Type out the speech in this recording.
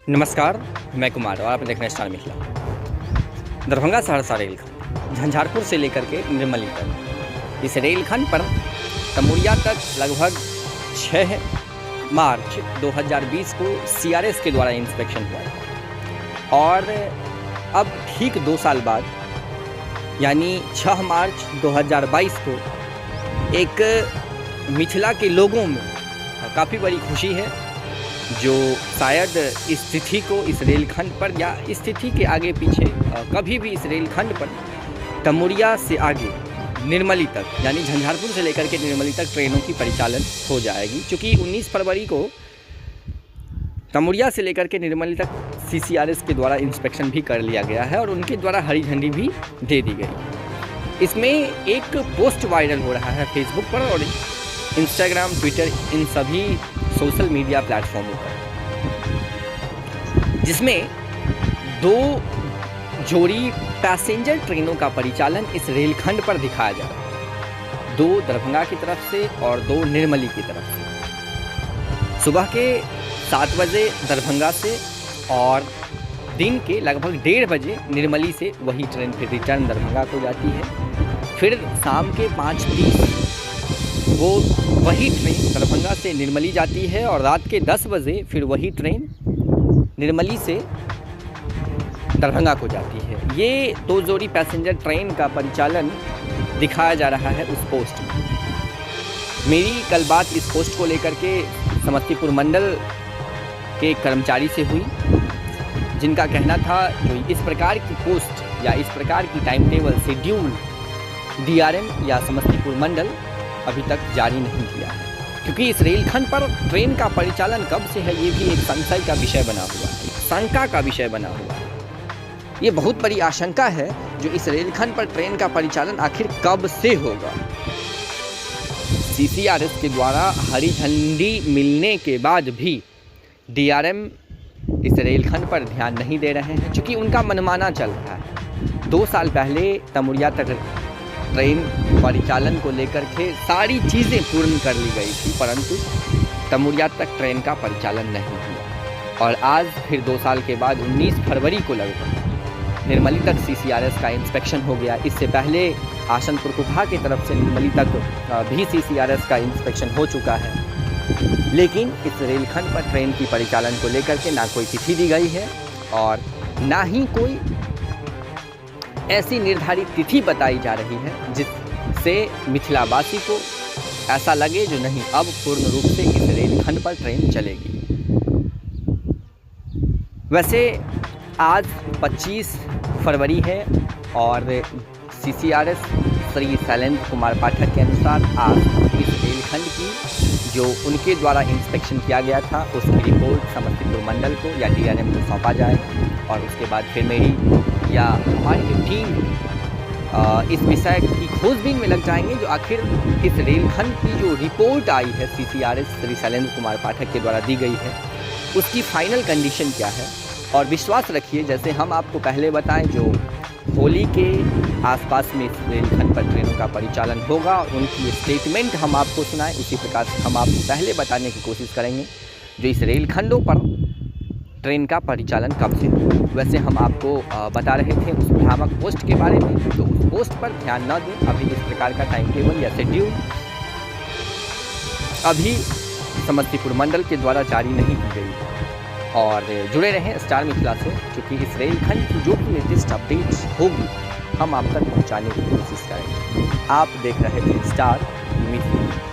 नमस्कार, मैं कुमार और आप देख रहे हैं स्टार मिथिला। दरभंगा सहरसा रेलखंड झंझारपुर से लेकर के निर्मली तक, इस रेलखंड पर तमुरिया तक लगभग 6 मार्च 2020 को सीआरएस के द्वारा इंस्पेक्शन हुआ है और अब ठीक 2 साल बाद यानी 6 मार्च 2022 को एक मिथिला के लोगों में काफ़ी बड़ी खुशी है, जो शायद इस तिथि को इस रेलखंड पर या इस तिथि के आगे पीछे कभी भी इस रेलखंड पर तमुरिया से आगे निर्मली तक यानी झंझारपुर से लेकर के निर्मली तक ट्रेनों की परिचालन हो जाएगी। क्योंकि 19 फरवरी को तमुरिया से लेकर के निर्मली तक सीसीआरएस के द्वारा इंस्पेक्शन भी कर लिया गया है और उनके द्वारा हरी झंडी भी दे दी गई। इसमें एक पोस्ट वायरल हो रहा है फेसबुक पर और इंस्टाग्राम, ट्विटर, इन सभी सोशल मीडिया प्लेटफॉर्मों पर, जिसमें 2 जोड़ी पैसेंजर ट्रेनों का परिचालन इस रेलखंड पर दिखाया जा रहा है, 2 दरभंगा की तरफ से और 2 निर्मली की तरफ से। सुबह के 7 बजे दरभंगा से और दिन के लगभग 1:30 बजे निर्मली से वही ट्रेन फिर रिटर्न दरभंगा को जाती है। फिर शाम के 5:30 वो वही ट्रेन दरभंगा से निर्मली जाती है और रात के 10 बजे फिर वही ट्रेन निर्मली से दरभंगा को जाती है। ये 2 जोड़ी पैसेंजर ट्रेन का परिचालन दिखाया जा रहा है उस पोस्ट में। मेरी कल बात इस पोस्ट को लेकर के समस्तीपुर मंडल के कर्मचारी से हुई, जिनका कहना था जो इस प्रकार की पोस्ट या इस प्रकार की टाइम टेबल शेड्यूल डीआरएम या समस्तीपुर मंडल अभी तक जारी नहीं किया है। क्योंकि इस रेलखंड पर ट्रेन का परिचालन कब से है, ये भी एक संशय का विषय बना हुआ है, शंका का विषय बना हुआ है। ये बहुत बड़ी आशंका है जो इस रेलखंड पर ट्रेन का परिचालन आखिर कब से होगा। सीसीआरएस के द्वारा हरी झंडी मिलने के बाद भी डीआरएम इस रेलखंड पर ध्यान नहीं दे रहे हैं, क्योंकि उनका मनमाना चल रहा है। 2 साल पहले तमुरिया तक ट्रेन परिचालन को लेकर के सारी चीज़ें पूर्ण कर ली गई थी, परंतु तमुरिया तक ट्रेन का परिचालन नहीं हुआ। और आज फिर 2 साल के बाद 19 फरवरी को लगभग निर्मली तक सीसीआरएस का इंस्पेक्शन हो गया। इससे पहले आसनपुर कुपहा की तरफ से निर्मली तक भी सीसीआरएस का इंस्पेक्शन हो चुका है, लेकिन इस रेलखंड पर ट्रेन की परिचालन को लेकर के ना कोई तिथि दी गई है और ना ही कोई ऐसी निर्धारित तिथि बताई जा रही है जिससे मिथिलावासी को ऐसा लगे जो नहीं, अब पूर्ण रूप से इस रेलखंड पर ट्रेन चलेगी। वैसे आज 25 फरवरी है और सीसीआरएस श्री शैलेंद्र कुमार पाठक के अनुसार आज इस रेलखंड की जो उनके द्वारा इंस्पेक्शन किया गया था उसकी रिपोर्ट समस्तीपुर मंडल को या डीआरएम को सौंपा जाएगा और उसके बाद फिर मेरी या हमारी टीम इस विषय की खोजबीन में लग जाएंगे जो आखिर इस रेलखंड की जो रिपोर्ट आई है सीसीआरएस श्री शैलेंद्र कुमार पाठक के द्वारा दी गई है उसकी फाइनल कंडीशन क्या है। और विश्वास रखिए, जैसे हम आपको पहले बताएं, जो होली के आसपास में इस रेलखंड पर ट्रेनों का परिचालन होगा और उनकी स्टेटमेंट हम आपको सुनाएं, उसी प्रकार से हम आपको पहले बताने की कोशिश करेंगे जो इस रेलखंडों पर ट्रेन का परिचालन कब से हो। वैसे हम आपको बता रहे थे उस भ्रामक पोस्ट के बारे में, तो उस पोस्ट पर ध्यान न दें। अभी इस प्रकार का टाइम टेबल या शेड्यूल अभी समस्तीपुर मंडल के द्वारा जारी नहीं की गई है। और जुड़े रहें स्टार मिथिला से, क्योंकि इस रेलखंड की जो भी लेटेस्ट अपडेट्स होगी हम आप तक पहुंचाने की कोशिश करेंगे। आप देख रहे थे स्टार मिथिला।